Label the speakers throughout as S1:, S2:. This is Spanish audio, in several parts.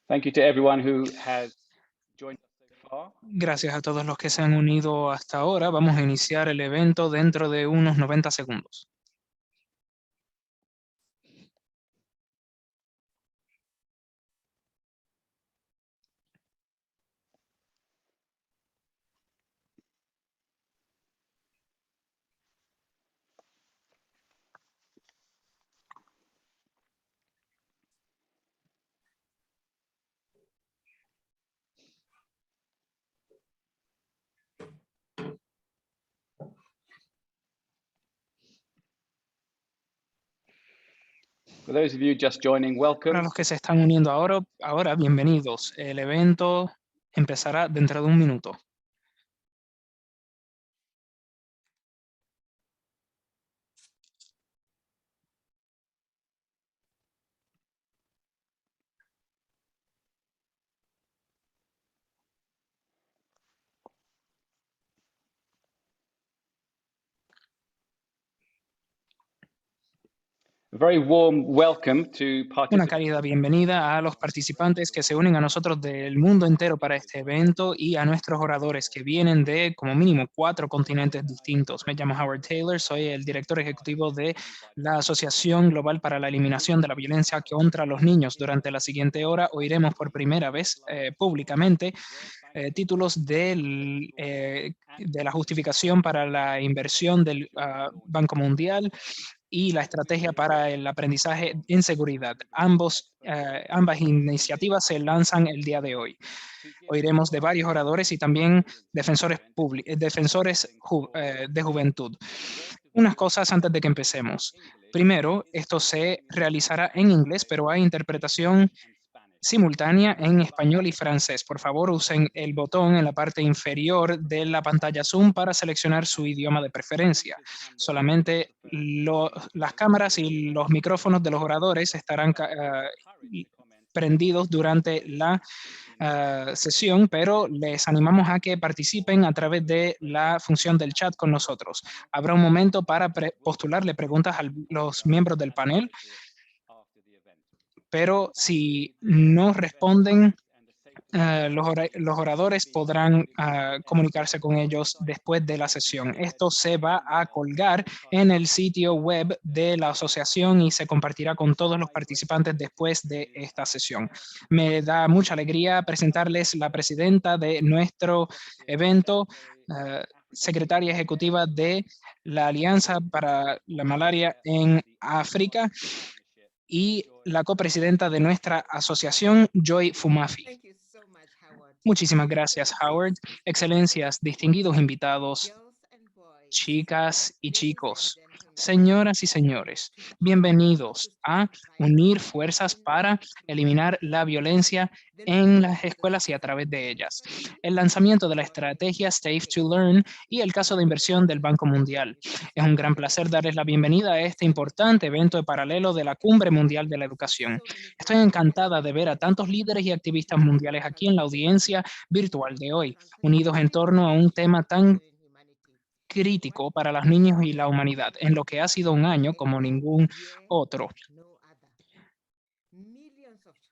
S1: Thank you to everyone who has joined us so far.
S2: Gracias a todos los que se han unido hasta ahora. Vamos a iniciar el evento dentro de unos 90 segundos.
S1: For those of you just joining,
S2: Para
S1: welcome.
S2: los que se están uniendo ahora, bienvenidos. El evento empezará dentro de un minuto.
S1: A very warm welcome to
S2: Una
S1: participants.
S2: cálida bienvenida a los participantes que se unen a nosotros del mundo entero para este evento y a nuestros oradores que vienen de como mínimo 4 continentes distintos. Me llamo Howard Taylor, soy el director ejecutivo de la Asociación Global para la Eliminación de la Violencia contra los Niños. Durante la siguiente hora oiremos por primera vez públicamente títulos de la justificación para la inversión del Banco Mundial y la estrategia para el aprendizaje en seguridad. Ambas iniciativas se lanzan el día de hoy. Oiremos de varios oradores y también defensores de juventud. Unas cosas antes de que empecemos. Primero, esto se realizará en inglés, pero hay interpretación simultánea en español y francés. Por favor, usen el botón en la parte inferior de la pantalla Zoom para seleccionar su idioma de preferencia. Solamente las cámaras y los micrófonos de los oradores estarán prendidos durante la sesión, pero les animamos a que participen a través de la función del chat con nosotros. Habrá un momento para postularle preguntas a los miembros del panel, pero si no responden, los oradores podrán comunicarse con ellos después de la sesión. Esto se va a colgar en el sitio web de la asociación y se compartirá con todos los participantes después de esta sesión. Me da mucha alegría presentarles la presidenta de nuestro evento, secretaria ejecutiva de la Alianza para la Malaria en África y la copresidenta de nuestra asociación, Joy Fumafi. Muchísimas gracias, Howard. Excelencias, distinguidos invitados, chicas y chicos, señoras y señores, bienvenidos a Unir Fuerzas para Eliminar la Violencia en las escuelas y a través de ellas. El lanzamiento de la estrategia Safe to Learn y el caso de inversión del Banco Mundial. Es un gran placer darles la bienvenida a este importante evento de paralelo de la Cumbre Mundial de la Educación. Estoy encantada de ver a tantos líderes y activistas mundiales aquí en la audiencia virtual de hoy, unidos en torno a un tema tan crítico para los niños y la humanidad, en lo que ha sido un año como ningún otro.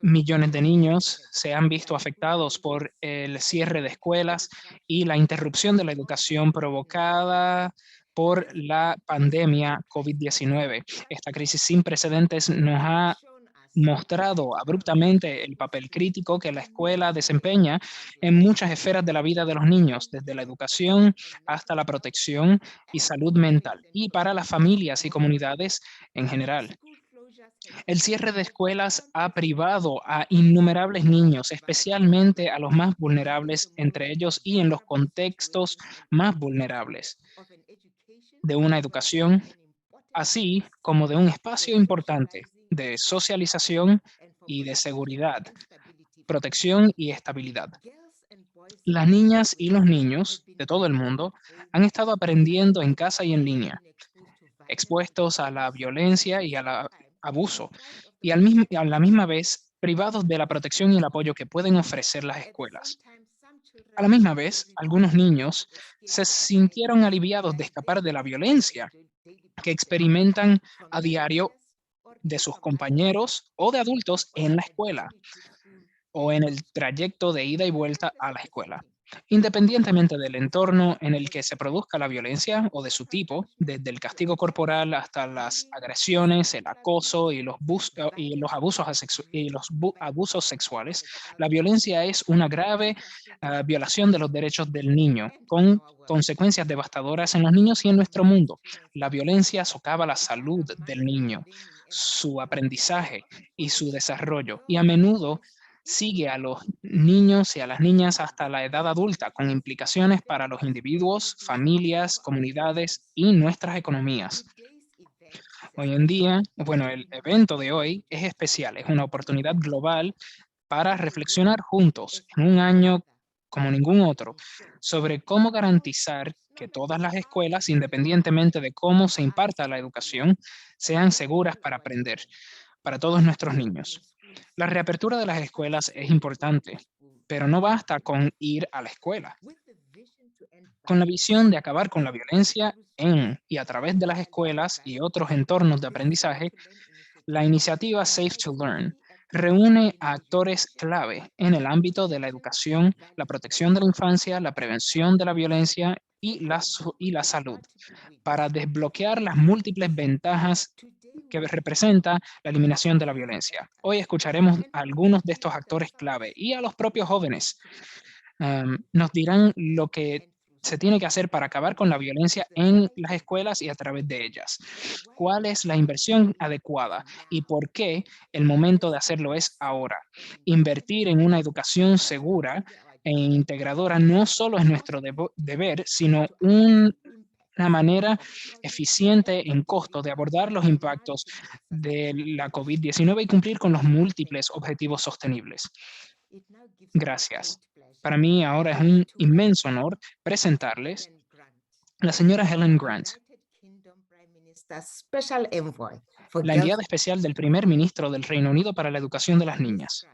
S2: Millones de niños se han visto afectados por el cierre de escuelas y la interrupción de la educación provocada por la pandemia COVID-19. Esta crisis sin precedentes nos ha mostrado abruptamente el papel crítico que la escuela desempeña en muchas esferas de la vida de los niños, desde la educación hasta la protección y salud mental, y para las familias y comunidades en general. El cierre de escuelas ha privado a innumerables niños, especialmente a los más vulnerables entre ellos y en los contextos más vulnerables, de una educación, así como de un espacio importante de socialización y de seguridad, protección y estabilidad. Las niñas y los niños de todo el mundo han estado aprendiendo en casa y en línea, expuestos a la violencia y al abuso, y a la misma vez privados de la protección y el apoyo que pueden ofrecer las escuelas. A la misma vez, algunos niños se sintieron aliviados de escapar de la violencia que experimentan a diario de sus compañeros o de adultos en la escuela. o en el trayecto de ida y vuelta a la escuela. Independientemente del entorno en el que se produzca la violencia o de su tipo, desde el castigo corporal hasta las agresiones, el acoso y los abusos sexuales, la violencia es una grave violación de los derechos del niño, con consecuencias devastadoras en los niños y en nuestro mundo. La violencia socava la salud del niño, su aprendizaje y su desarrollo, y a menudo sigue a los niños y a las niñas hasta la edad adulta, con implicaciones para los individuos, familias, comunidades y nuestras economías. Hoy en día, bueno, el evento de hoy es especial, es una oportunidad global para reflexionar juntos en un año como ningún otro sobre cómo garantizar que todas las escuelas, independientemente de cómo se imparta la educación, sean seguras para aprender para todos nuestros niños. La reapertura de las escuelas es importante, pero no basta con ir a la escuela. Con la visión de acabar con la violencia en y a través de las escuelas y otros entornos de aprendizaje, la iniciativa Safe to Learn reúne a actores clave en el ámbito de la educación, la protección de la infancia, la prevención de la violencia y la salud, para desbloquear las múltiples ventajas que representa la eliminación de la violencia. Hoy escucharemos a algunos de estos actores clave y a los propios jóvenes. Nos dirán lo que se tiene que hacer para acabar con la violencia en las escuelas y a través de ellas. ¿Cuál es la inversión adecuada y por qué el momento de hacerlo es ahora? Invertir en una educación segura e integradora no solo es nuestro deber, sino una manera eficiente en costo de abordar los impactos de la COVID-19 y cumplir con los múltiples objetivos sostenibles. Gracias. Para mí ahora es un inmenso honor presentarles a la señora Helen Grant, la enviada especial del primer ministro del Reino Unido para la educación de las niñas.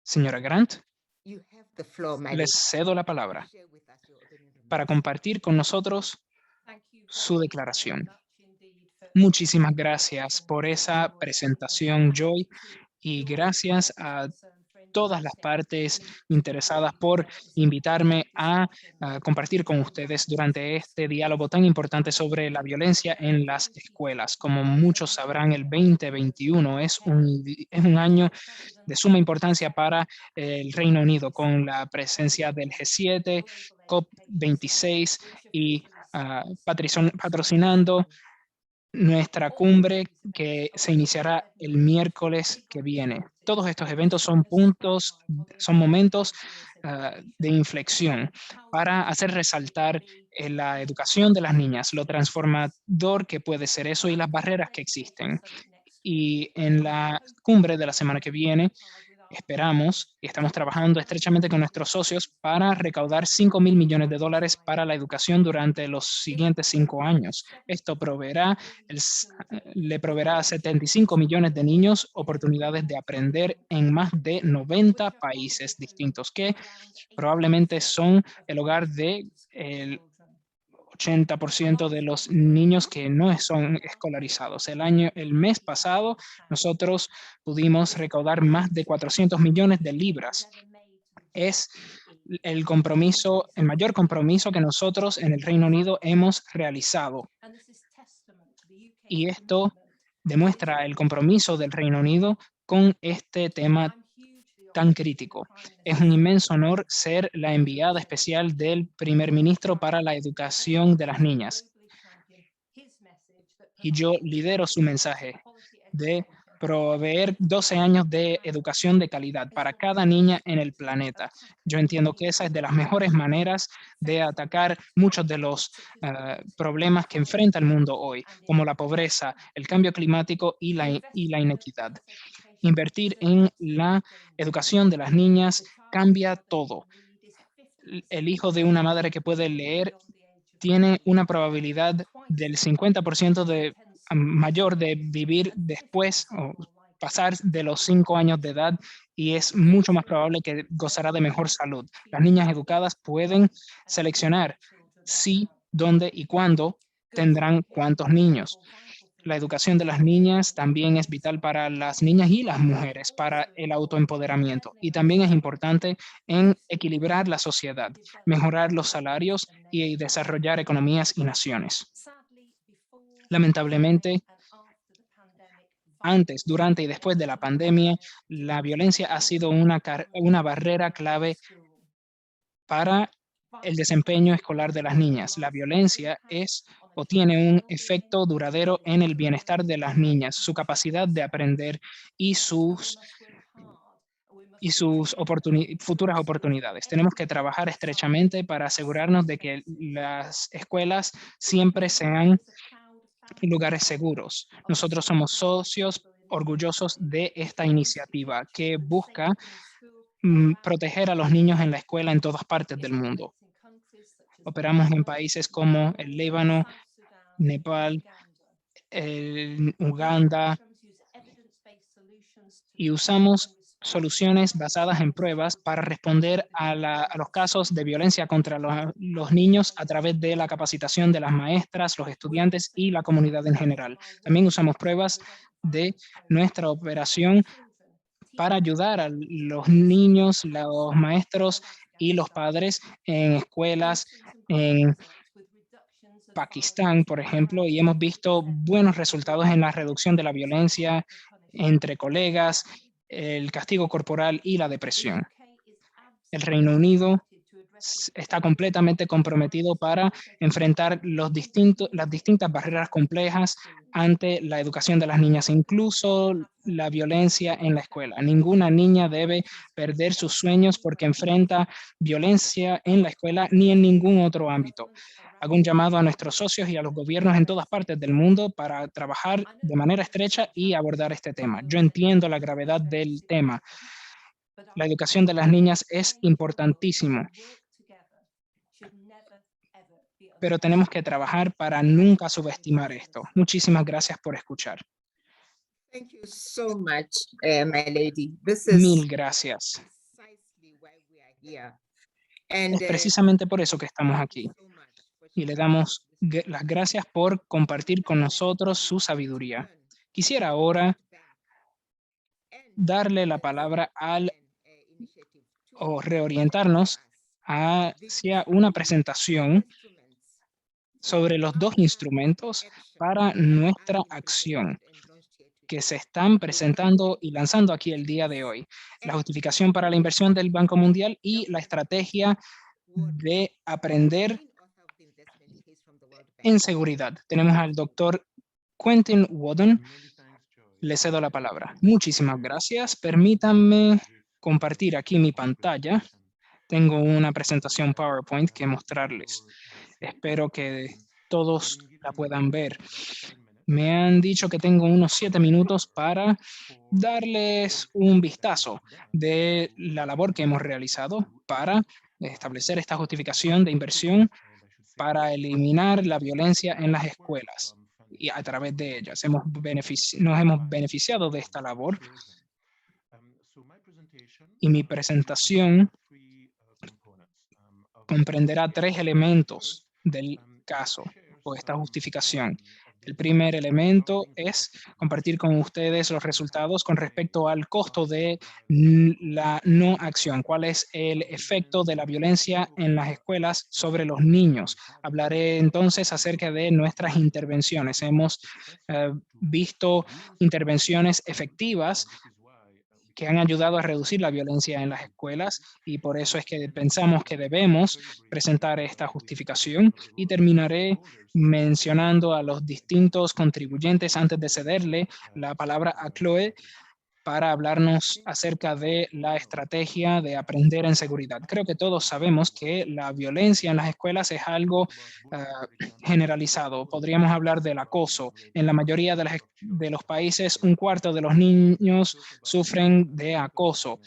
S2: Señora Grant, les cedo la palabra para compartir con nosotros su declaración. Muchísimas gracias por esa presentación, Joy, y gracias a todas las partes interesadas por invitarme a compartir con ustedes durante este diálogo tan importante sobre la violencia en las escuelas. Como muchos sabrán, el 2021 es un año de suma importancia para el Reino Unido, con la presencia del G7, COP26 y patrocinando nuestra cumbre que se iniciará el miércoles que viene. Todos estos eventos son momentos de inflexión para hacer resaltar la educación de las niñas, lo transformador que puede ser eso y las barreras que existen. Y en la cumbre de la semana que viene, esperamos y estamos trabajando estrechamente con nuestros socios para recaudar $5.000 millones para la educación durante los siguientes 5 años. Esto le proveerá a 75 millones de niños oportunidades de aprender en más de 90 países distintos, que probablemente son el hogar de el 80% de los niños que no son escolarizados. El mes pasado, nosotros pudimos recaudar más de 400 millones de libras. Es el mayor compromiso que nosotros en el Reino Unido hemos realizado. Y esto demuestra el compromiso del Reino Unido con este tema tan crítico. Es un inmenso honor ser la enviada especial del primer ministro para la educación de las niñas. Y yo lidero su mensaje de proveer 12 años de educación de calidad para cada niña en el planeta. Yo entiendo que esa es de las mejores maneras de atacar muchos de los problemas que enfrenta el mundo hoy, como la pobreza, el cambio climático y la inequidad. Invertir en la educación de las niñas cambia todo. El hijo de una madre que puede leer tiene una probabilidad del 50% mayor de vivir después o pasar de los 5 años de edad, y es mucho más probable que gozará de mejor salud. Las niñas educadas pueden seleccionar si, dónde y cuándo tendrán cuántos niños. La educación de las niñas también es vital para las niñas y las mujeres, para el autoempoderamiento. Y también es importante en equilibrar la sociedad, mejorar los salarios y desarrollar economías y naciones. Lamentablemente, antes, durante y después de la pandemia, la violencia ha sido una barrera clave para el desempeño escolar de las niñas. La violencia es o tiene un efecto duradero en el bienestar de las niñas, su capacidad de aprender y sus futuras oportunidades. Tenemos que trabajar estrechamente para asegurarnos de que las escuelas siempre sean lugares seguros. Nosotros somos socios orgullosos de esta iniciativa que busca proteger a los niños en la escuela en todas partes del mundo. Operamos en países como el Líbano, Nepal, Uganda, y usamos soluciones basadas en pruebas para responder a los casos de violencia contra los niños a través de la capacitación de las maestras, los estudiantes y la comunidad en general. También usamos pruebas de nuestra operación para ayudar a los niños, los maestros y los padres en escuelas en Pakistán, por ejemplo, y hemos visto buenos resultados en la reducción de la violencia entre colegas, el castigo corporal y la depresión. El Reino Unido está completamente comprometido para enfrentar las distintas barreras complejas ante la educación de las niñas, incluso la violencia en la escuela. Ninguna niña debe perder sus sueños porque enfrenta violencia en la escuela ni en ningún otro ámbito. Hago un llamado a nuestros socios y a los gobiernos en todas partes del mundo para trabajar de manera estrecha y abordar este tema. Yo entiendo la gravedad del tema. La educación de las niñas es importantísimo, pero tenemos que trabajar para nunca subestimar esto. Muchísimas gracias por escuchar.
S3: Thank you so much, my lady. This
S2: Mil
S3: is
S2: gracias.
S3: precisely why we are here. And,
S2: Es precisamente por eso que estamos aquí. Y le damos las gracias por compartir con nosotros su sabiduría. Quisiera ahora darle la palabra o reorientarnos hacia una presentación sobre los dos instrumentos para nuestra acción que se están presentando y lanzando aquí el día de hoy. La justificación para la inversión del Banco Mundial y la estrategia de aprender en seguridad. Tenemos al doctor Quentin Wooden. Le cedo la palabra. Muchísimas gracias. Permítanme compartir aquí mi pantalla. Tengo una presentación PowerPoint que mostrarles. Espero que todos la puedan ver. Me han dicho que tengo unos 7 minutos para darles un vistazo de la labor que hemos realizado para establecer esta justificación de inversión para eliminar la violencia en las escuelas. Y a través de ellas nos hemos beneficiado de esta labor. Y mi presentación comprenderá 3 elementos del caso o esta justificación. El primer elemento es compartir con ustedes los resultados con respecto al costo de la no acción. ¿Cuál es el efecto de la violencia en las escuelas sobre los niños? Hablaré entonces acerca de nuestras intervenciones. Hemos visto intervenciones efectivas que han ayudado a reducir la violencia en las escuelas y por eso es que pensamos que debemos presentar esta justificación y terminaré mencionando a los distintos contribuyentes antes de cederle la palabra a Chloe para hablarnos acerca de la estrategia de aprender en seguridad. Creo que todos sabemos que la violencia en las escuelas es algo generalizado. Podríamos hablar del acoso. En la mayoría de los países, 1/4 de los niños sufren de acoso.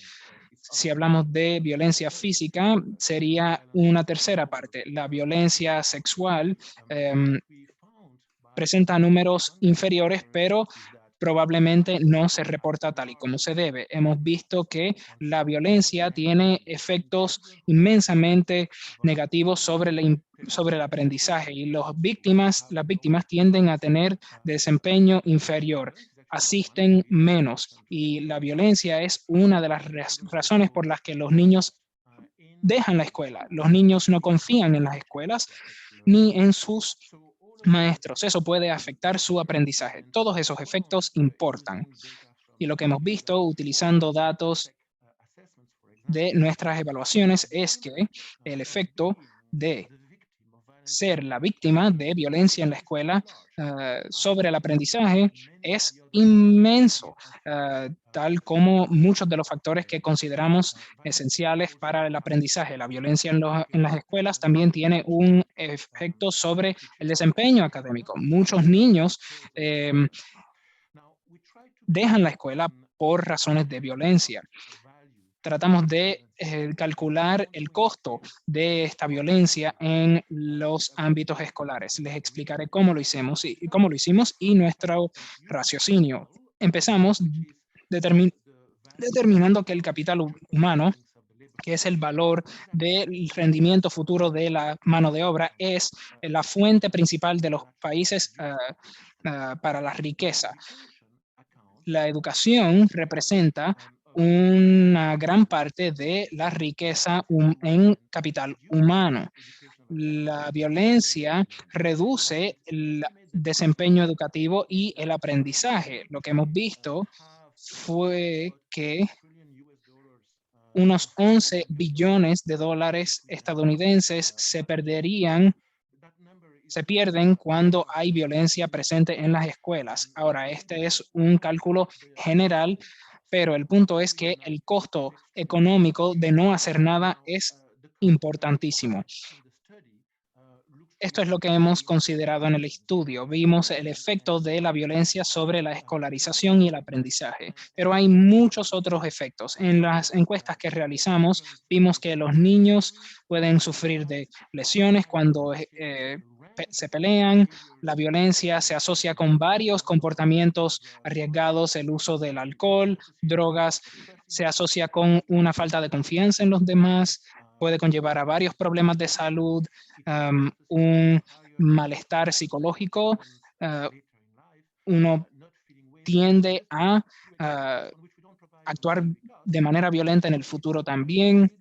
S2: Si hablamos de violencia física, sería una tercera parte. La violencia sexual presenta números inferiores, pero probablemente no se reporta tal y como se debe. Hemos visto que la violencia tiene efectos inmensamente negativos sobre el aprendizaje y las víctimas tienden a tener desempeño inferior, asisten menos y la violencia es una de las razones por las que los niños dejan la escuela. Los niños no confían en las escuelas ni en sus maestros. Eso puede afectar su aprendizaje. Todos esos efectos importan. Y lo que hemos visto utilizando datos de nuestras evaluaciones es que el efecto de ser la víctima de violencia en la escuela sobre el aprendizaje es inmenso, tal como muchos de los factores que consideramos esenciales para el aprendizaje. La violencia en las escuelas también tiene un efecto sobre el desempeño académico. Muchos niños dejan la escuela por razones de violencia. Tratamos de calcular el costo de esta violencia en los ámbitos escolares. Les explicaré cómo lo hicimos y nuestro raciocinio. Empezamos determinando que el capital humano, que es el valor del rendimiento futuro de la mano de obra, es la fuente principal de los países para la riqueza. La educación representa una gran parte de la riqueza en capital humano. La violencia reduce el desempeño educativo y el aprendizaje. Lo que hemos visto fue que unos 11 billones de dólares estadounidenses se pierden cuando hay violencia presente en las escuelas. Ahora, este es un cálculo general, pero el punto es que el costo económico de no hacer nada es importantísimo. Esto es lo que hemos considerado en el estudio. Vimos el efecto de la violencia sobre la escolarización y el aprendizaje, pero hay muchos otros efectos. En las encuestas que realizamos, vimos que los niños pueden sufrir de lesiones cuando se pelean. La violencia se asocia con varios comportamientos arriesgados, el uso del alcohol, drogas, se asocia con una falta de confianza en los demás, puede conllevar a varios problemas de salud, un malestar psicológico, uno tiende a actuar de manera violenta en el futuro también.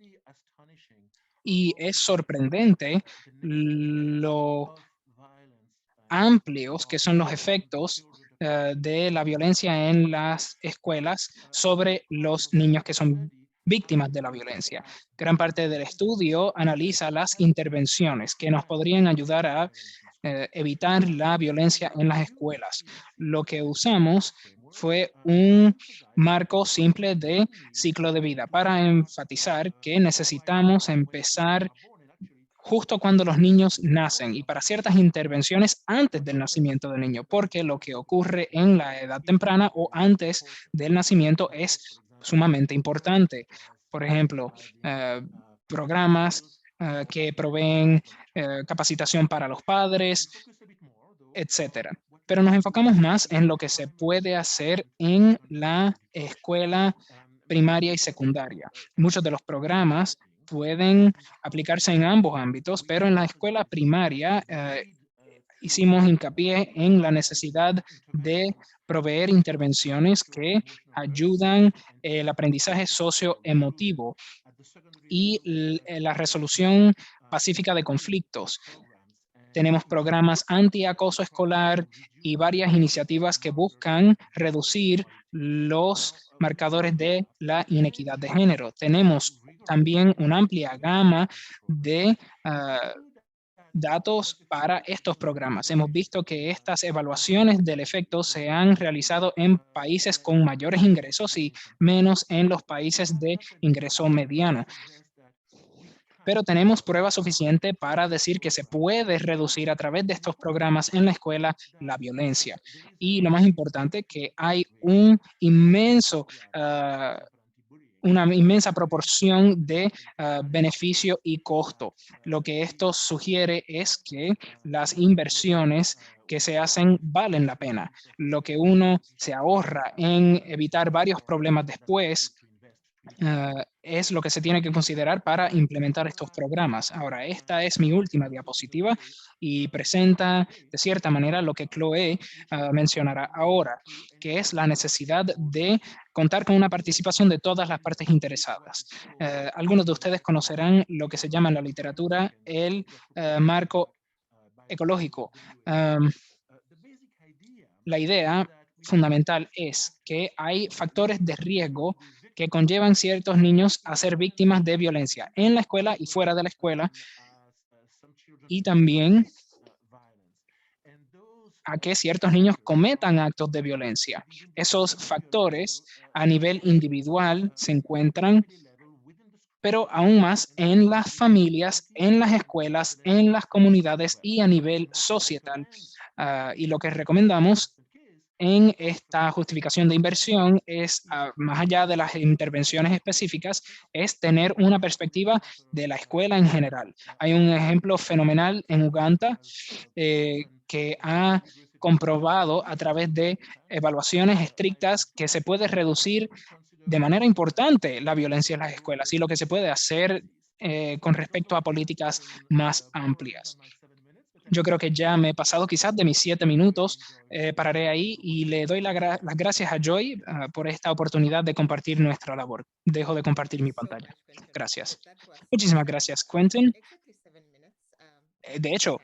S2: Y es sorprendente lo amplios que son los efectos de la violencia en las escuelas sobre los niños que son víctimas de la violencia. Gran parte del estudio analiza las intervenciones que nos podrían ayudar a evitar la violencia en las escuelas. Lo que usamos fue un marco simple de ciclo de vida para enfatizar que necesitamos empezar justo cuando los niños nacen y para ciertas intervenciones antes del nacimiento del niño, porque lo que ocurre en la edad temprana o antes del nacimiento es sumamente importante. Por ejemplo, programas que proveen capacitación para los padres, etcétera. Pero nos enfocamos más en lo que se puede hacer en la escuela primaria y secundaria. Muchos de los programas pueden aplicarse en ambos ámbitos, pero en la escuela primaria hicimos hincapié en la necesidad de proveer intervenciones que ayudan el aprendizaje socioemotivo y la resolución pacífica de conflictos. Tenemos programas anti-acoso escolar y varias iniciativas que buscan reducir los marcadores de la inequidad de género. Tenemos también una amplia gama de datos para estos programas. Hemos visto que estas evaluaciones del efecto se han realizado en países con mayores ingresos y menos en los países de ingreso mediano. Pero tenemos prueba suficiente para decir que se puede reducir a través de estos programas en la escuela la violencia. Y lo más importante, que hay un inmenso una inmensa proporción de beneficio y costo. Lo que esto sugiere es que las inversiones que se hacen valen la pena. Lo que uno se ahorra en evitar varios problemas después es lo que se tiene que considerar para implementar estos programas. Ahora, esta es mi última diapositiva y presenta de cierta manera lo que Chloe mencionará ahora, que es la necesidad de contar con una participación de todas las partes interesadas. Algunos de ustedes conocerán lo que se llama en la literatura el marco ecológico. La idea fundamental es que hay factores de riesgo que conllevan ciertos niños a ser víctimas de violencia en la escuela y fuera de la escuela, y también a que ciertos niños cometan actos de violencia. Esos factores a nivel individual se encuentran, pero aún más en las familias, en las escuelas, en las comunidades y a nivel societal. Y lo que recomendamos en esta justificación de inversión es, más allá de las intervenciones específicas, es tener una perspectiva de la escuela en general. Hay un ejemplo fenomenal en Uganda que ha comprobado a través de evaluaciones estrictas que se puede reducir de manera importante la violencia en las escuelas y lo que se puede hacer con respecto a políticas más amplias. Yo creo que ya me he pasado quizás de mis 7 minutos. Pararé ahí y le doy las gracias a Joy por esta oportunidad de compartir nuestra labor. Dejo de compartir mi pantalla. Gracias. Muchísimas gracias, Quentin. De hecho,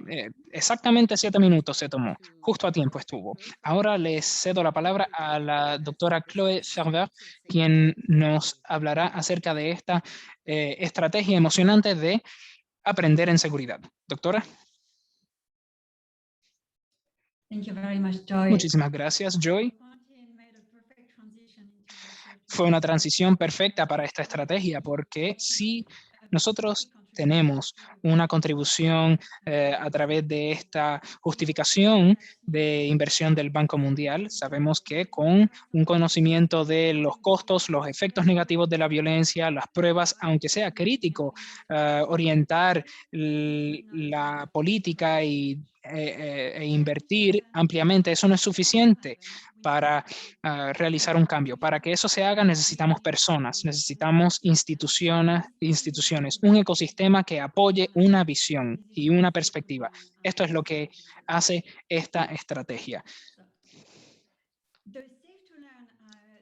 S2: exactamente 7 minutos se tomó. Justo a tiempo estuvo. Ahora les cedo la palabra a la doctora Chloe Ferber, quien nos hablará acerca de esta estrategia emocionante de aprender en seguridad. Doctora. Muchísimas gracias, Joy. Fue una transición perfecta para esta estrategia, porque si nosotros tenemos una contribución a través de esta justificación de inversión del Banco Mundial, sabemos que con un conocimiento de los costos, los efectos negativos de la violencia, las pruebas, aunque sea crítico, orientar la política e invertir ampliamente, eso no es suficiente para realizar un cambio. Para que eso se haga necesitamos personas, necesitamos instituciones, un ecosistema que apoye una visión y una perspectiva. Esto es lo que hace esta estrategia.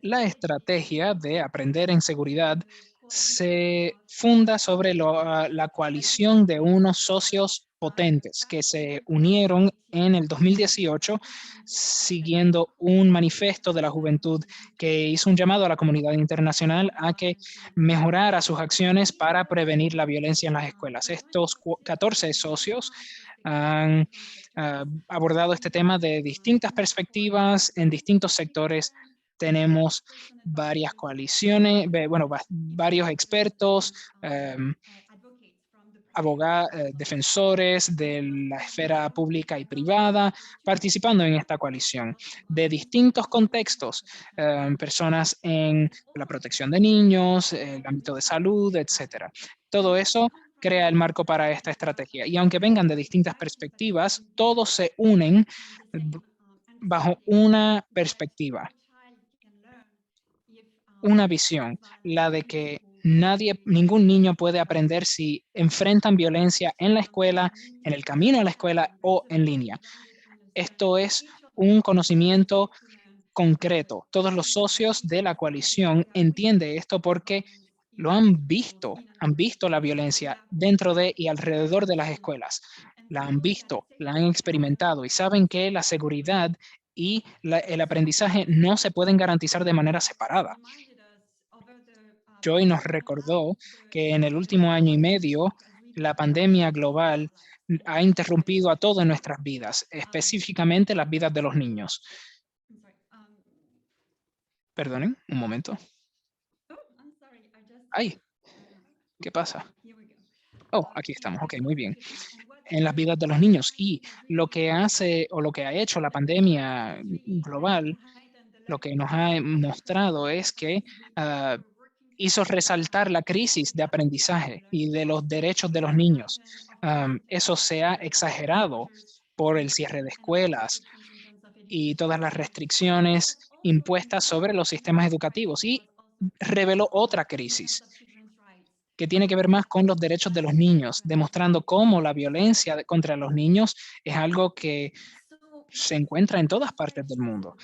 S2: La estrategia de aprender en seguridad se funda sobre la coalición de unos socios potentes que se unieron en el 2018 siguiendo un manifiesto de la juventud que hizo un llamado a la comunidad internacional a que mejorara sus acciones para prevenir la violencia en las escuelas. Estos 14 socios han abordado este tema de distintas perspectivas en distintos sectores. Tenemos varias coaliciones, bueno, varios expertos, abogados, defensores de la esfera pública y privada participando en esta coalición de distintos contextos, personas en la protección de niños, el ámbito de salud, etcétera. Todo eso crea el marco para esta estrategia. Y aunque vengan de distintas perspectivas, todos se unen bajo una perspectiva, una visión, la de que ningún niño puede aprender si enfrentan violencia en la escuela, en el camino a la escuela o en línea. Esto es un conocimiento concreto. Todos los socios de la coalición entienden esto porque lo han visto la violencia dentro de y alrededor de las escuelas. La han visto, la han experimentado y saben que la seguridad y el aprendizaje no se pueden garantizar de manera separada. Joy nos recordó que en el último año y medio la pandemia global ha interrumpido a todas nuestras vidas, específicamente las vidas de los niños. Perdonen, un momento. ¡Ay! ¿Qué pasa? Oh, aquí estamos. Ok, muy bien. En las vidas de los niños. Y lo que hace o lo que ha hecho la pandemia global, lo que nos ha mostrado es que hizo resaltar la crisis de aprendizaje y de los derechos de los niños. Eso se ha exagerado por el cierre de escuelas y todas las restricciones impuestas sobre los sistemas educativos, y reveló otra crisis que tiene que ver más con los derechos de los niños, demostrando cómo la violencia contra los niños es algo que se encuentra en todas partes del mundo.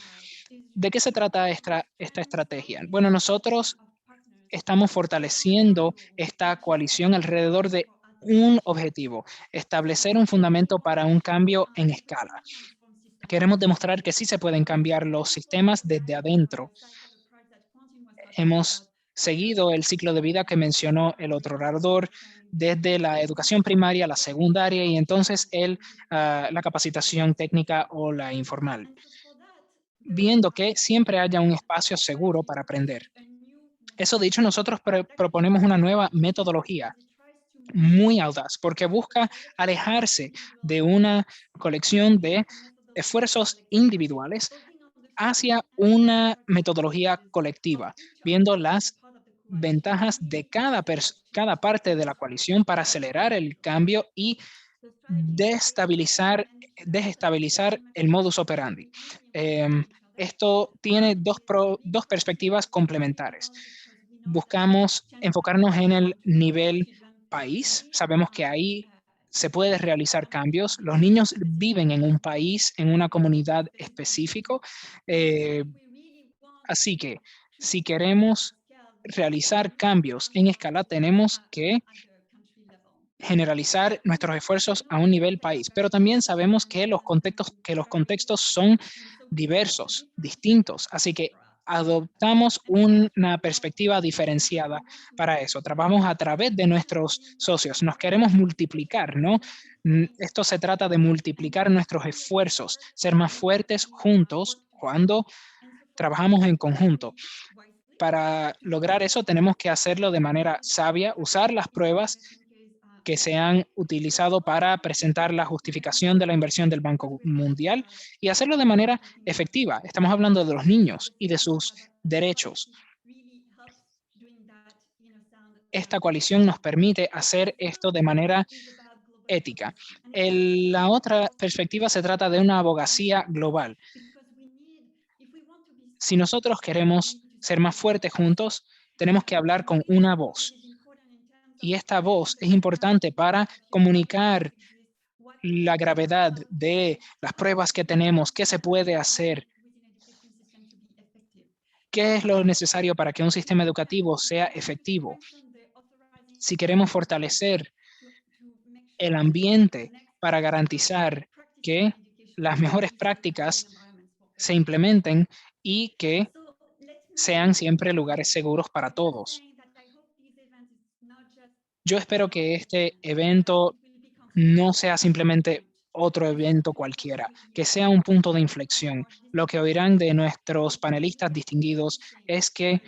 S2: ¿De qué se trata esta estrategia? Bueno, nosotros estamos fortaleciendo esta coalición alrededor de un objetivo: establecer un fundamento para un cambio en escala. Queremos demostrar que sí se pueden cambiar los sistemas desde adentro. Hemos seguido el ciclo de vida que mencionó el otro orador, desde la educación primaria, la secundaria y entonces la capacitación técnica o la informal, viendo que siempre haya un espacio seguro para aprender. Eso dicho, nosotros proponemos una nueva metodología muy audaz, porque busca alejarse de una colección de esfuerzos individuales hacia una metodología colectiva, viendo las ventajas de cada parte de la coalición para acelerar el cambio y desestabilizar el modus operandi. Esto tiene dos perspectivas complementares. Buscamos enfocarnos en el nivel país. Sabemos que ahí se puede realizar cambios. Los niños viven en un país, en una comunidad específico. Así que si queremos realizar cambios en escala, tenemos que generalizar nuestros esfuerzos a un nivel país, pero también sabemos que los contextos son diversos, distintos, así que adoptamos una perspectiva diferenciada para eso. Trabajamos a través de nuestros socios, nos queremos multiplicar, ¿no? Esto se trata de multiplicar nuestros esfuerzos, ser más fuertes juntos cuando trabajamos en conjunto. Para lograr eso tenemos que hacerlo de manera sabia, usar las pruebas que se han utilizado para presentar la justificación de la inversión del Banco Mundial y hacerlo de manera efectiva. Estamos hablando de los niños y de sus derechos. Esta coalición nos permite hacer esto de manera ética. La otra perspectiva se trata de una abogacía global. Si nosotros queremos ser más fuertes juntos, tenemos que hablar con una voz. Y esta voz es importante para comunicar la gravedad de las pruebas que tenemos, qué se puede hacer, qué es lo necesario para que un sistema educativo sea efectivo. Si queremos fortalecer el ambiente para garantizar que las mejores prácticas se implementen y que sean siempre lugares seguros para todos. Yo espero que este evento no sea simplemente otro evento cualquiera, que sea un punto de inflexión. Lo que oirán de nuestros panelistas distinguidos es que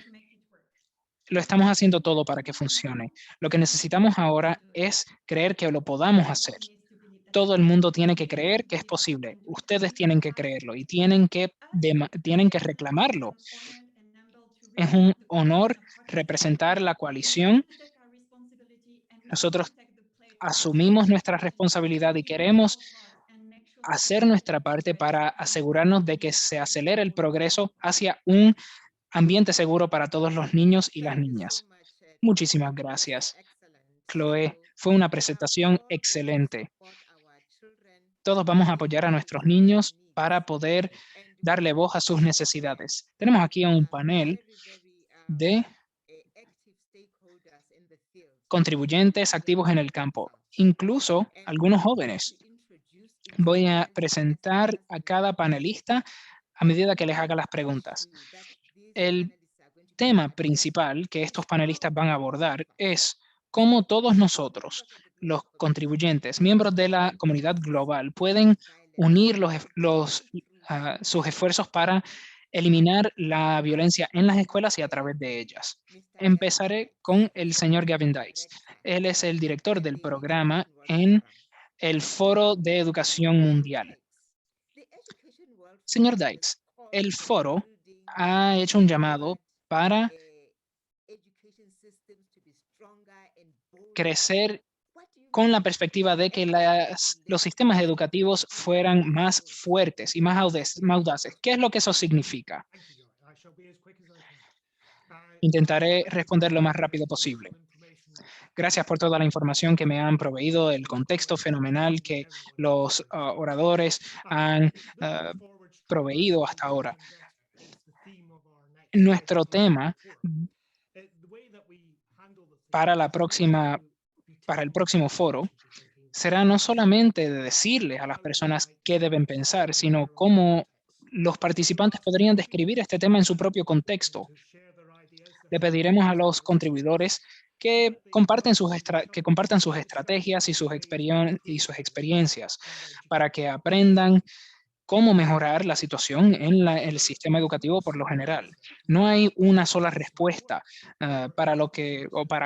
S2: lo estamos haciendo todo para que funcione. Lo que necesitamos ahora es creer que lo podamos hacer. Todo el mundo tiene que creer que es posible. Ustedes tienen que creerlo y tienen que reclamarlo. Es un honor representar la coalición. Nosotros asumimos nuestra responsabilidad y queremos hacer nuestra parte para asegurarnos de que se acelere el progreso hacia un ambiente seguro para todos los niños y las niñas. Muchísimas gracias, Chloe. Fue una presentación excelente. Todos vamos a apoyar a nuestros niños para poder darle voz a sus necesidades. Tenemos aquí un panel de contribuyentes activos en el campo, incluso algunos jóvenes. Voy a presentar a cada panelista a medida que les haga las preguntas. El tema principal que estos panelistas van a abordar es cómo todos nosotros, los contribuyentes, miembros de la comunidad global, pueden unir sus esfuerzos para eliminar la violencia en las escuelas y a través de ellas. Empezaré con el señor Gavin Dykes. Él es el director del programa en el Foro de Educación Mundial. Señor Dykes, el foro ha hecho un llamado para crecer con la perspectiva de que los sistemas educativos fueran más fuertes y más audaces. ¿Qué es lo que eso significa? Intentaré responder lo más rápido posible. Gracias por toda la información que me han proveído, el contexto fenomenal que los oradores han proveído hasta ahora. Nuestro tema para el próximo foro será no solamente de decirles a las personas qué deben pensar, sino cómo los participantes podrían describir este tema en su propio contexto. Le pediremos a los contribuidores que compartan sus estrategias y sus experiencias para que aprendan cómo mejorar la situación en el sistema educativo por lo general. No hay una sola respuesta para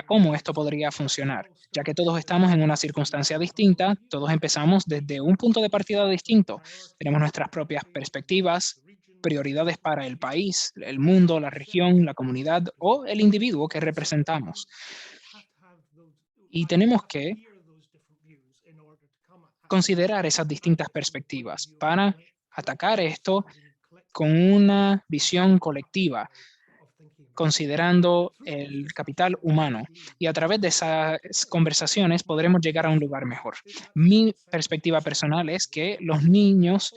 S2: cómo esto podría funcionar, ya que todos estamos en una circunstancia distinta, todos empezamos desde un punto de partida distinto. Tenemos nuestras propias perspectivas, prioridades para el país, el mundo, la región, la comunidad o el individuo que representamos. Y tenemos que considerar esas distintas perspectivas para atacar esto con una visión colectiva, considerando el capital humano. Y a través de esas conversaciones podremos llegar a un lugar mejor. Mi perspectiva personal es que los niños,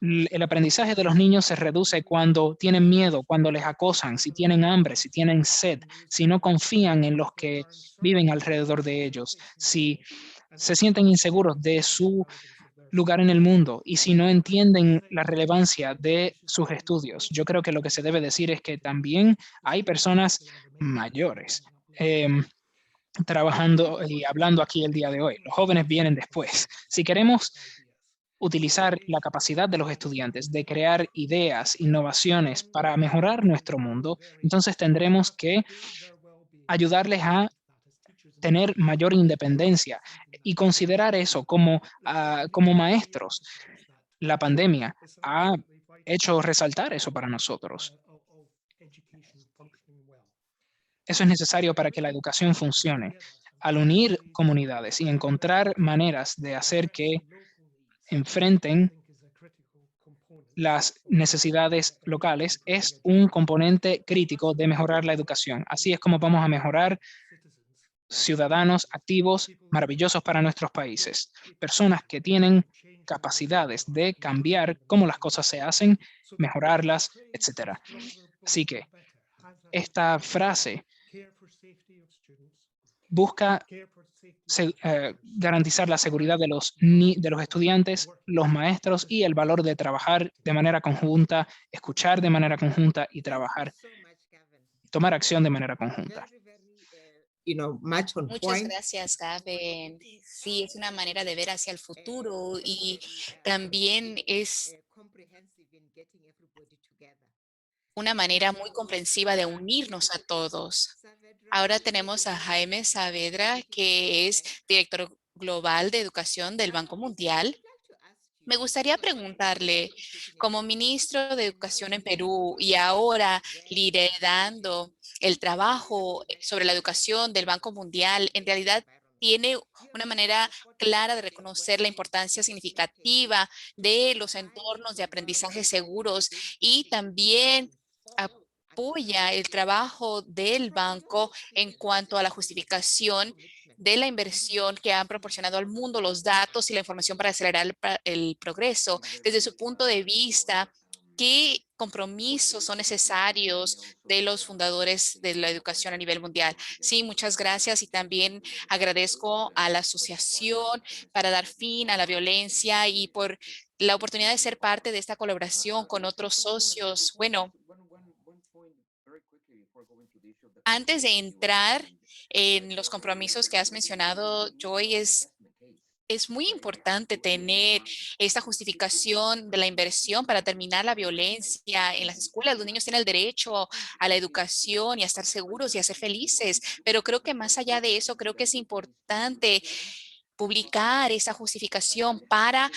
S2: el aprendizaje de los niños se reduce cuando tienen miedo, cuando les acosan, si tienen hambre, si tienen sed, si no confían en los que viven alrededor de ellos, si se sienten inseguros de su lugar en el mundo y si no entienden la relevancia de sus estudios. Yo creo que lo que se debe decir es que también hay personas mayores trabajando y hablando aquí el día de hoy. Los jóvenes vienen después. Si queremos utilizar la capacidad de los estudiantes de crear ideas, innovaciones para mejorar nuestro mundo, entonces tendremos que ayudarles a tener mayor independencia y considerar eso como maestros. La pandemia ha hecho resaltar eso para nosotros. Eso es necesario para que la educación funcione. Al unir comunidades y encontrar maneras de hacer que enfrenten las necesidades locales es un componente crítico de mejorar la educación. Así es como vamos a mejorar ciudadanos activos maravillosos para nuestros países, personas que tienen capacidades de cambiar cómo las cosas se hacen, mejorarlas, etc. Así que esta frase busca garantizar la seguridad de los estudiantes, los maestros y el valor de trabajar de manera conjunta, escuchar de manera conjunta y trabajar, tomar acción de manera conjunta.
S3: Much on
S4: Muchas
S3: point.
S4: gracias, Gavin. Sí, es una manera de ver hacia el futuro y también es una manera muy comprensiva de unirnos a todos. Ahora tenemos a Jaime Saavedra, que es director global de educación del Banco Mundial. Me gustaría preguntarle, como ministro de Educación en Perú y ahora liderando el trabajo sobre la educación del Banco Mundial, en realidad tiene una manera clara de reconocer la importancia significativa de los entornos de aprendizaje seguros y también apoya el trabajo del banco en cuanto a la justificación de la inversión que han proporcionado al mundo los datos y la información para acelerar el progreso. Desde su punto de vista, ¿qué compromisos son necesarios de los fundadores de la educación a nivel mundial? Sí, muchas gracias y también agradezco a la Asociación para dar fin a la violencia y por la oportunidad de ser parte de esta colaboración con otros socios. Bueno, antes de entrar en los compromisos que has mencionado, Joy, es muy importante tener esta justificación de la inversión para terminar la violencia en las escuelas. Los niños tienen el derecho a la educación y a estar seguros y a ser felices, pero creo que más allá de eso, creo que es importante publicar esa justificación para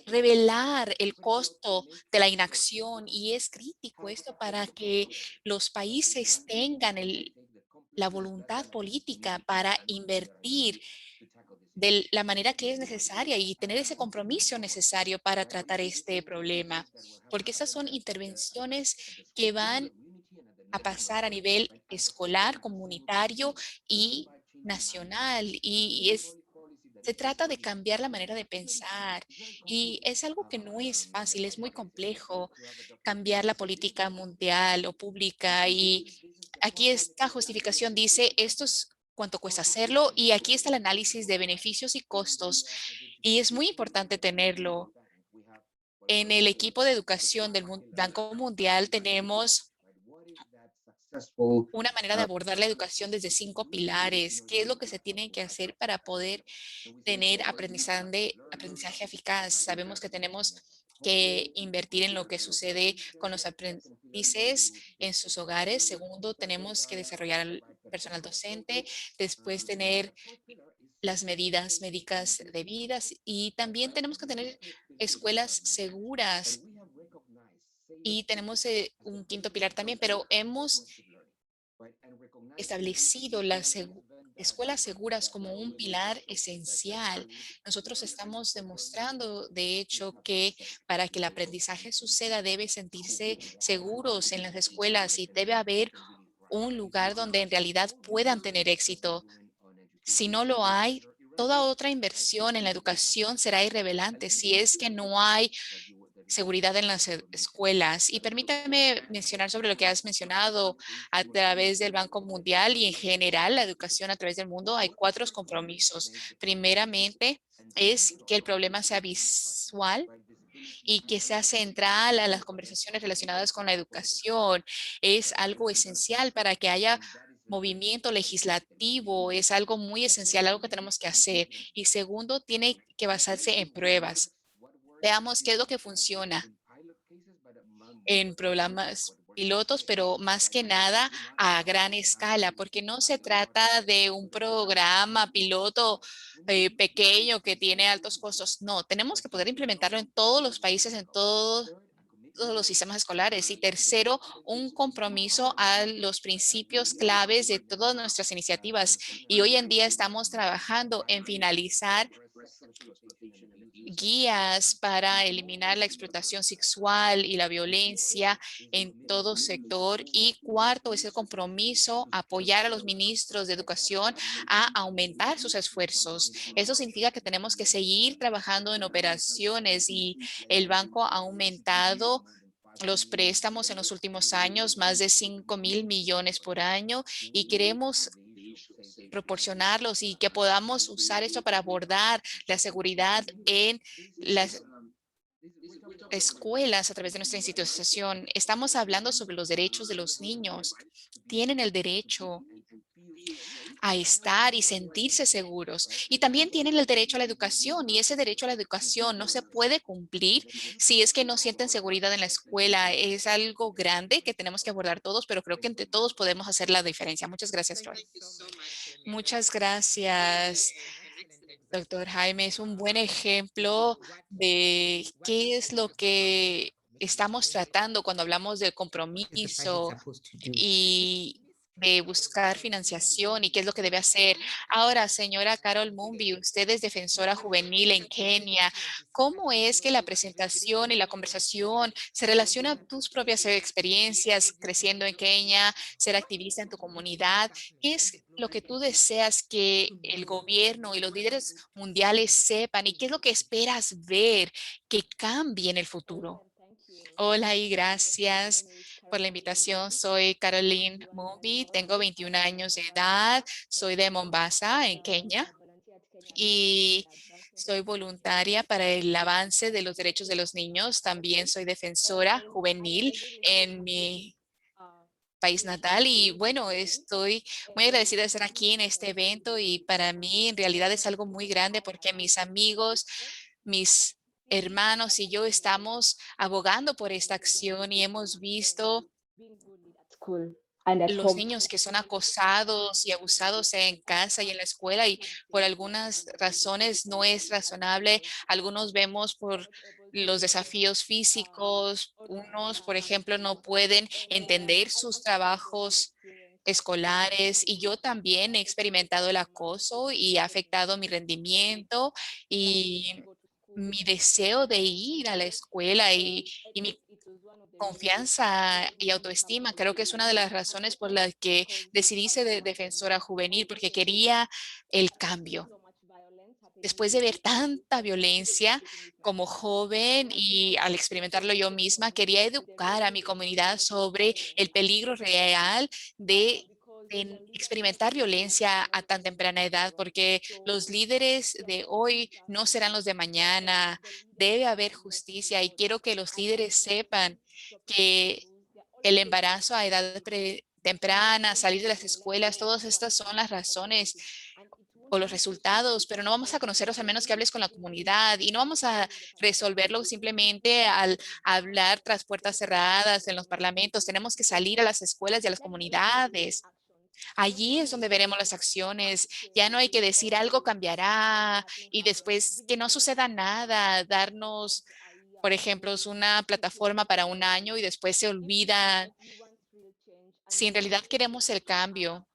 S4: revelar el costo de la inacción y es crítico esto para que los países tengan la voluntad política para invertir de la manera que es necesaria y tener ese compromiso necesario para tratar este problema, porque esas son intervenciones que van a pasar a nivel escolar, comunitario y nacional. Se trata de cambiar la manera de pensar y es algo que no es fácil, es muy complejo cambiar la política mundial o pública. Y aquí esta justificación dice, esto es cuánto cuesta hacerlo y aquí está el análisis de beneficios y costos y es muy importante tenerlo. En el equipo de educación del Banco Mundial tenemos una manera de abordar la educación desde 5 pilares. ¿Qué es lo que se tiene que hacer para poder tener aprendizaje eficaz? Sabemos que tenemos que invertir en lo que sucede con los aprendices en sus hogares. Segundo, tenemos que desarrollar al personal docente. Después, tener las medidas médicas debidas y también tenemos que tener escuelas seguras y tenemos un quinto pilar también, pero hemos establecido las escuelas seguras como un pilar esencial. Nosotros estamos demostrando, de hecho, que para que el aprendizaje suceda debe sentirse seguros en las escuelas y debe haber un lugar donde en realidad puedan tener éxito. Si no lo hay, toda otra inversión en la educación será irrelevante si es que no hay seguridad en las escuelas. Y permítame mencionar sobre lo que has mencionado a través del Banco Mundial y en general la educación a través del mundo. Hay 4 compromisos. Primeramente, es que el problema sea visual y que sea central a las conversaciones relacionadas con la educación. Es algo esencial para que haya movimiento legislativo, es algo muy esencial, algo que tenemos que hacer. Y segundo, tiene que basarse en pruebas. Veamos qué es lo que funciona en programas pilotos, pero más que nada a gran escala, porque no se trata de un programa piloto pequeño que tiene altos costos. No, tenemos que poder implementarlo en todos los países, en todos los sistemas escolares. Y tercero, un compromiso a los principios claves de todas nuestras iniciativas. Y hoy en día estamos trabajando en finalizar guías para eliminar la explotación sexual y la violencia en todo sector. Y cuarto es el compromiso a apoyar a los ministros de educación a aumentar sus esfuerzos. Eso significa que tenemos que seguir trabajando en operaciones y el banco ha aumentado los préstamos en los últimos años, más de 5.000 millones por año, y queremos proporcionarlos y que podamos usar esto para abordar la seguridad en las escuelas a través de nuestra institución. Estamos hablando sobre los derechos de los niños. Tienen el derecho a estar y sentirse seguros. Y también tienen el derecho a la educación y ese derecho a la educación no se puede cumplir si es que no sienten seguridad en la escuela. Es algo grande que tenemos que abordar todos, pero creo que entre todos podemos hacer la diferencia. Muchas gracias, Troy. Muchas gracias, doctor Jaime. Es un buen ejemplo de qué es lo que estamos tratando cuando hablamos del compromiso y de buscar financiación y qué es lo que debe hacer. Ahora, señora Carol Mumbi, usted es defensora juvenil en Kenia. ¿Cómo es que la presentación y la conversación se relaciona a tus propias experiencias creciendo en Kenia, ser activista en tu comunidad? ¿Qué es lo que tú deseas que el gobierno y los líderes mundiales sepan y qué es lo que esperas ver que cambie en el futuro? Hola y gracias por la invitación. Soy Caroline Mumbi, tengo 21 años de edad, soy de Mombasa, en Kenia, y soy voluntaria para el avance de los derechos de los niños. También soy defensora juvenil en mi país natal y bueno, estoy muy agradecida de estar aquí en este evento y para mí en realidad es algo muy grande porque mis amigos, mis hermanos y yo estamos abogando por esta acción y hemos visto los niños que son acosados y abusados en casa y en la escuela y por algunas razones no es razonable. Algunos vemos por los desafíos físicos, unos, por ejemplo, no pueden entender sus trabajos escolares, y yo también he experimentado el acoso y ha afectado mi rendimiento y mi deseo de ir a la escuela y mi confianza y autoestima. Creo que es una de las razones por las que decidí ser defensora juvenil, porque quería el cambio. Después de ver tanta violencia como joven y al experimentarlo yo misma, quería educar a mi comunidad sobre el peligro real de experimentar violencia a tan temprana edad, porque los líderes de hoy no serán los de mañana. Debe haber justicia y quiero que los líderes sepan que el embarazo a edad temprana, salir de las escuelas, todas estas son las razones o los resultados, pero no vamos a conocerlos a menos que hables con la comunidad y no vamos a resolverlo simplemente al hablar tras puertas cerradas en los parlamentos. Tenemos que salir a las escuelas y a las comunidades. Allí es donde veremos las acciones. Ya no hay que decir algo cambiará y después que no suceda nada, darnos, por ejemplo, una plataforma para un año y después se olvida. Si en realidad queremos el cambio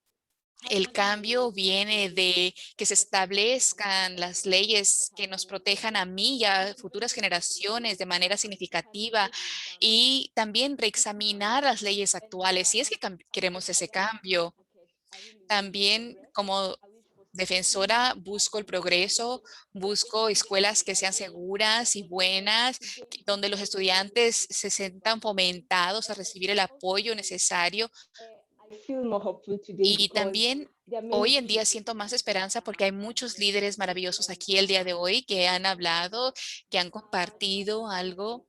S4: viene de que se establezcan las leyes que nos protejan a mí y a futuras generaciones de manera significativa y también reexaminar las leyes actuales. Si es que queremos ese cambio, también como defensora busco el progreso, busco escuelas que sean seguras y buenas, donde los estudiantes se sientan fomentados a recibir el apoyo necesario. Y también hoy en día siento más esperanza porque hay muchos líderes maravillosos aquí el día de hoy que han hablado, que han compartido algo.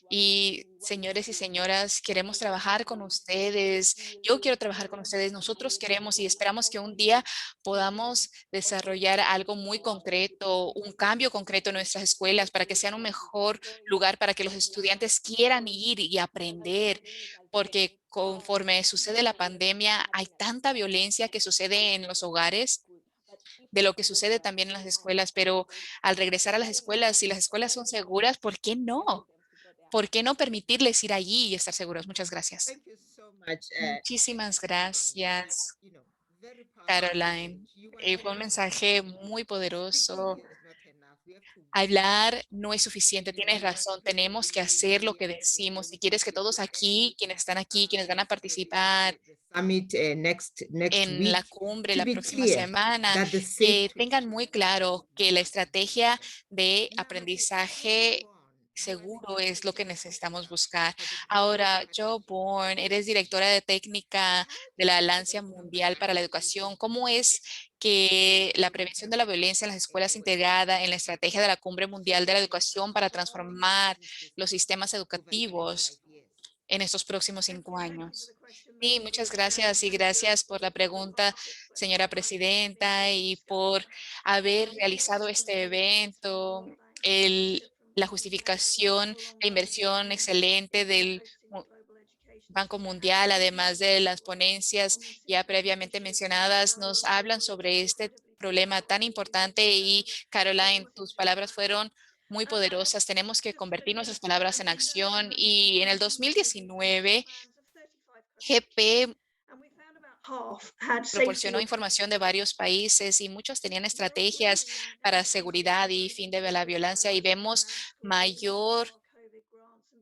S4: Y señores y señoras, queremos trabajar con ustedes. Yo quiero trabajar con ustedes. Nosotros queremos y esperamos que un día podamos desarrollar algo muy concreto, un cambio concreto en nuestras escuelas para que sean un mejor lugar para que los estudiantes quieran ir y aprender. Porque conforme sucede la pandemia, hay tanta violencia que sucede en los hogares de lo que sucede también en las escuelas, pero al regresar a las escuelas, si las escuelas son seguras, ¿por qué no? ¿Por qué no permitirles ir allí y estar seguros? Muchas gracias.
S3: Thank you so much.
S4: Muchísimas gracias,
S3: You know, very powerful
S4: Caroline.
S3: message. You
S4: Fue un
S3: are
S4: mensaje muy poderoso.
S3: speaking is not enough. We have to
S4: Hablar no es suficiente, tienes razón, tenemos que hacer lo que decimos. Si quieres que todos aquí, quienes van a participar
S3: the summit next
S4: en
S3: week
S4: la cumbre
S3: to
S4: la
S3: be
S4: próxima
S3: clear
S4: semana,
S3: that the safe
S4: que tengan muy claro que la estrategia de aprendizaje seguro es lo que necesitamos buscar. Ahora, Joe Bourne, eres directora de técnica de la Alianza Mundial para la Educación. ¿Cómo es que la prevención de la violencia en las escuelas integrada en la estrategia de la Cumbre Mundial de la Educación para transformar los sistemas educativos en estos próximos 5 años? Sí, muchas gracias y gracias por la pregunta, señora presidenta, y por haber realizado este evento. La justificación de inversión excelente del Banco Mundial, además de las ponencias ya previamente mencionadas, nos hablan sobre este problema tan importante y Caroline, tus palabras fueron muy poderosas. Tenemos que convertir nuestras palabras en acción y en el 2019 GP proporcionó información de varios países y muchos tenían estrategias para seguridad y fin de la violencia y vemos mayor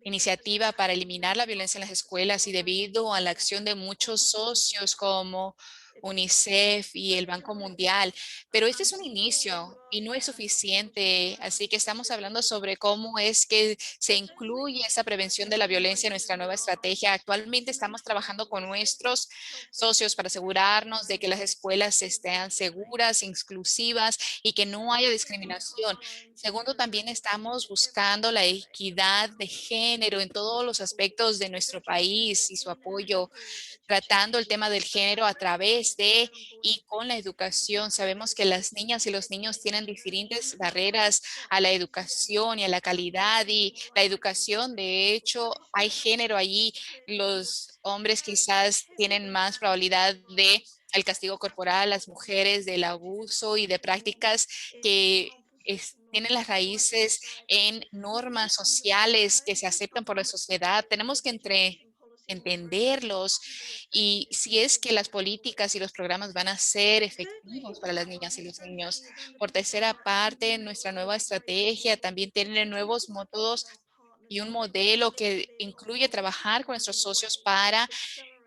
S4: iniciativa para eliminar la violencia en las escuelas y debido a la acción de muchos socios como UNICEF y el Banco Mundial. Pero este es un inicio y no es suficiente. Así que estamos hablando sobre cómo es que se incluye esa prevención de la violencia en nuestra nueva estrategia. Actualmente estamos trabajando con nuestros socios para asegurarnos de que las escuelas estén seguras, inclusivas y que no haya discriminación. Segundo, también estamos buscando la equidad de género en todos los aspectos de nuestro país y su apoyo, tratando el tema del género a través de y con la educación. Sabemos que las niñas y los niños tienen diferentes barreras a la educación y a la calidad y la educación, de hecho, hay género allí. Los hombres quizás tienen más probabilidad de el castigo corporal, las mujeres del abuso y de prácticas que tienen las raíces en normas sociales que se aceptan por la sociedad. Tenemos que entenderlos y si es que las políticas y los programas van a ser efectivos para las niñas y los niños. Por tercera parte, nuestra nueva estrategia también tiene nuevos métodos y un modelo que incluye trabajar con nuestros socios para